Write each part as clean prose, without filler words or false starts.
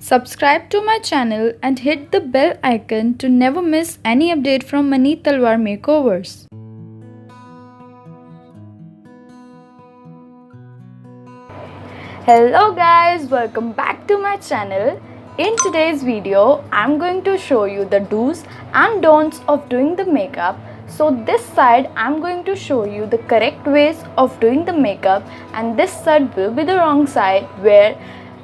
Subscribe to my channel and hit the bell icon to never miss any update from Mani Talwar Makeovers. Hello guys, welcome back to my channel. In today's video, I'm going to show you the do's and don'ts of doing the makeup. So this side, I'm going to show you the correct ways of doing the makeup, and this side will be the wrong side where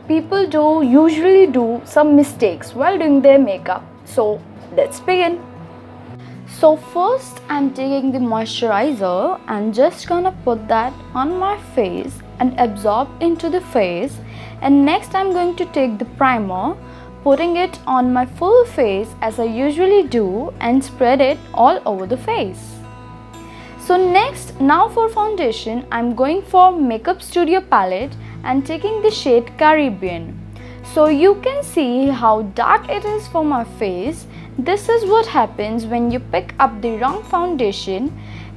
people usually do some mistakes while doing their makeup. So let's begin. So first I'm taking the moisturizer and just gonna put that on my face and absorb into the face, and next I'm going to take the primer, putting it on my full face as I usually do, and spread it all over the face. So now for foundation, I'm going for Makeup Studio palette and taking the shade Caribbean. So you can see how dark it is for my face. This is what happens when you pick up the wrong foundation.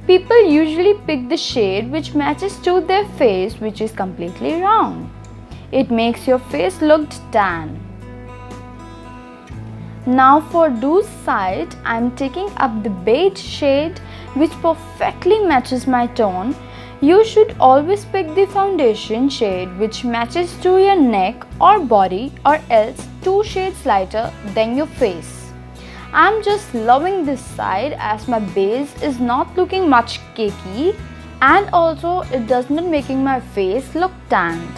People usually pick the shade which matches to their face, which is completely wrong. It makes your face look tan. Now for do's side, I'm taking up the beige shade which perfectly matches my tone. You should always pick the foundation shade which matches to your neck or body, or else 2 shades lighter than your face. I'm just loving this side as my base is not looking much cakey, and also it does not making my face look tanned.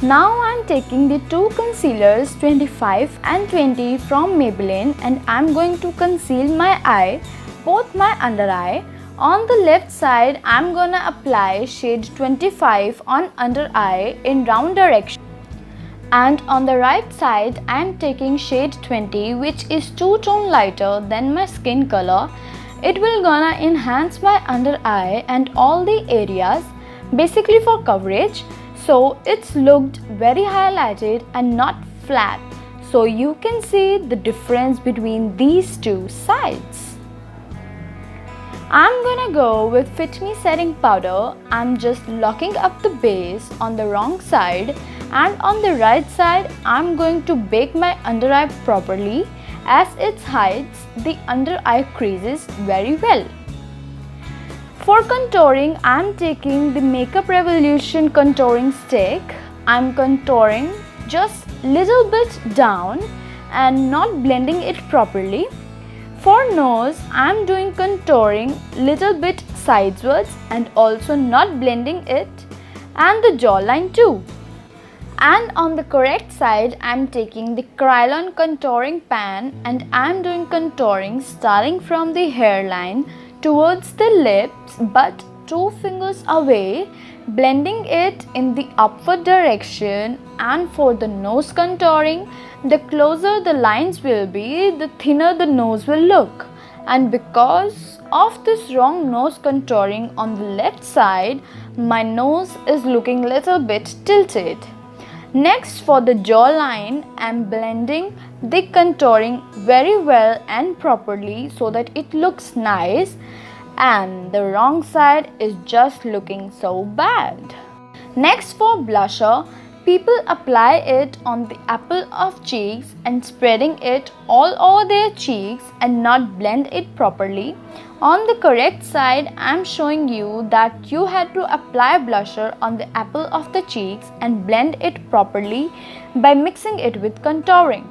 Now I'm taking the 2 concealers 25 and 20 from Maybelline, and I'm going to conceal my eye, both my under eye. On the left side, I'm gonna apply shade 25 on under eye in round direction. And on the right side, I'm taking shade 20, which is 2 tone lighter than my skin color. It will gonna enhance my under eye and all the areas, basically for coverage. So it's looked very highlighted and not flat. So you can see the difference between these two sides. I'm gonna go with Fit Me setting powder. I'm just locking up the base on the wrong side, and on the right side I'm going to bake my under eye properly as it hides the under eye creases very well. For contouring, I'm taking the Makeup Revolution contouring stick. I'm contouring just little bit down and not blending it properly. For nose, I'm doing contouring little bit sidewards and also not blending it, and the jawline too. And on the correct side, I'm taking the Kryolan contouring pan and I'm doing contouring starting from the hairline towards the lips, but 2 fingers away, blending it in the upward direction. And for the nose contouring, the closer the lines will be, the thinner the nose will look. And because of this wrong nose contouring on the left side, my nose is looking little bit tilted. Next, for the jawline, I'm blending the contouring very well and properly so that it looks nice, and the wrong side is just looking so bad. Next, for blusher, people apply it on the apple of cheeks and spreading it all over their cheeks and not blend it properly. On the correct side, I'm showing you that you had to apply blusher on the apple of the cheeks and blend it properly by mixing it with contouring.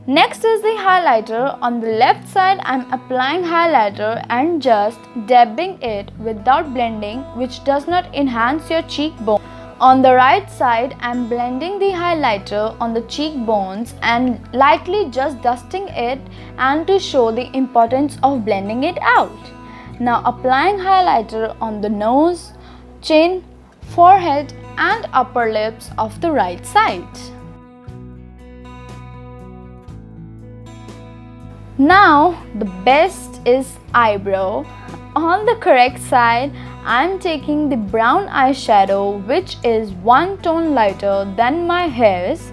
Next is the highlighter. On the left side, I'm applying highlighter and just dabbing it without blending, which does not enhance your cheekbone. On the right side, I'm blending the highlighter on the cheekbones and lightly just dusting it, and to show the importance of blending it out. Now applying highlighter on the nose, chin, forehead and upper lips of the right side. Now the best is eyebrow. On the correct side, I'm taking the brown eyeshadow, which is 1 tone lighter than my hairs.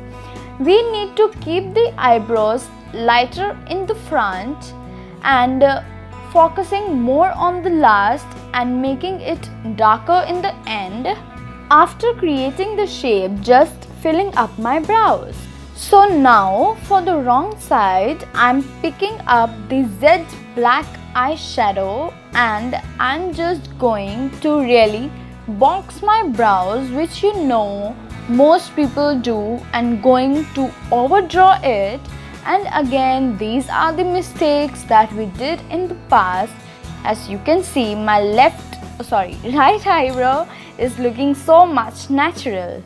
We need to keep the eyebrows lighter in the front, and focusing more on the last and making it darker in the end. After creating the shape, just filling up my brows. So now for the wrong side, I'm picking up the Z black eyeshadow and I'm just going to really box my brows, which you know most people do, and going to overdraw it. And again, these are the mistakes that we did in the past. As you can see, my right eyebrow is looking so much natural.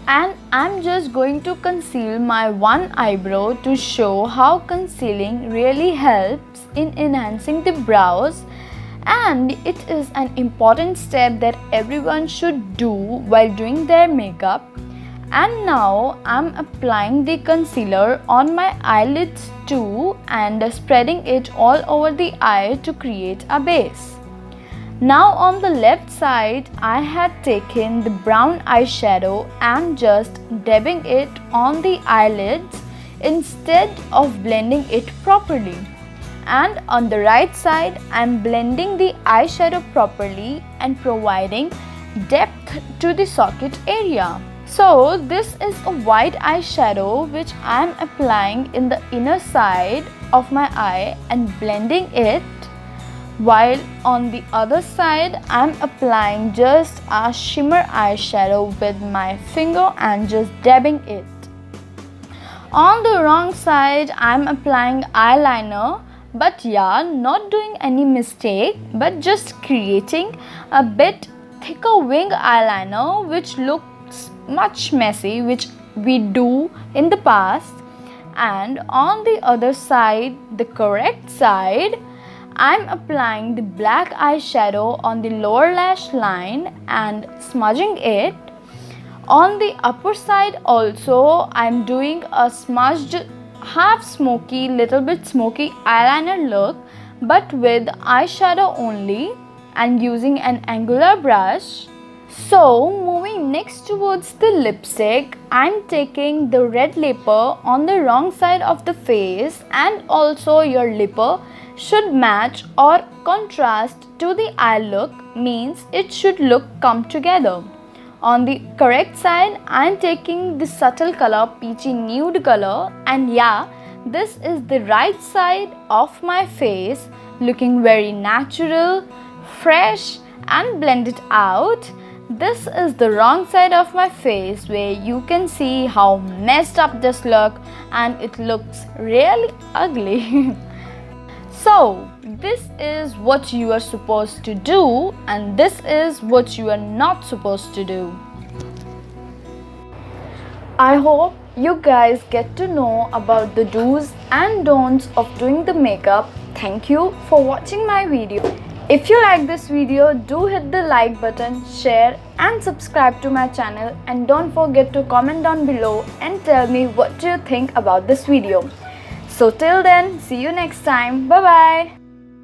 And I'm just going to conceal my one eyebrow to show how concealing really helps in enhancing the brows, and it is an important step that everyone should do while doing their makeup. And now I'm applying the concealer on my eyelids too and spreading it all over the eye to create a base. Now on the left side, I had taken the brown eyeshadow and just dabbing it on the eyelids instead of blending it properly. And on the right side, I'm blending the eyeshadow properly and providing depth to the socket area. So this is a white eyeshadow which I'm applying in the inner side of my eye and blending it, while on the other side I'm applying just a shimmer eyeshadow with my finger and just dabbing it. On the wrong side, I'm applying eyeliner, but yeah, not doing any mistake, but just creating a bit thicker wing eyeliner which looks much messy, which we do in the past. And on the other side, the correct side, I'm applying the black eyeshadow on the lower lash line and smudging it. On the upper side also, I'm doing a smudged half smoky, little bit smoky eyeliner look, but with eyeshadow only and using an angular brush. So moving next towards the lipstick, I'm taking the red lipper on the wrong side of the face, and also your lipper should match or contrast to the eye look, means it should look come together. On the correct side, I'm taking the subtle color peachy nude color, and yeah, this is the right side of my face, looking very natural, fresh and blended out. This is the wrong side of my face where you can see how messed up this look and it looks really ugly. So this is what you are supposed to do and this is what you are not supposed to do. I hope you guys get to know about the do's and don'ts of doing the makeup. Thank you for watching my video. If you like this video, do hit the like button, share and subscribe to my channel, and don't forget to comment down below and tell me what do you think about this video. So till then, see you next time. Bye bye.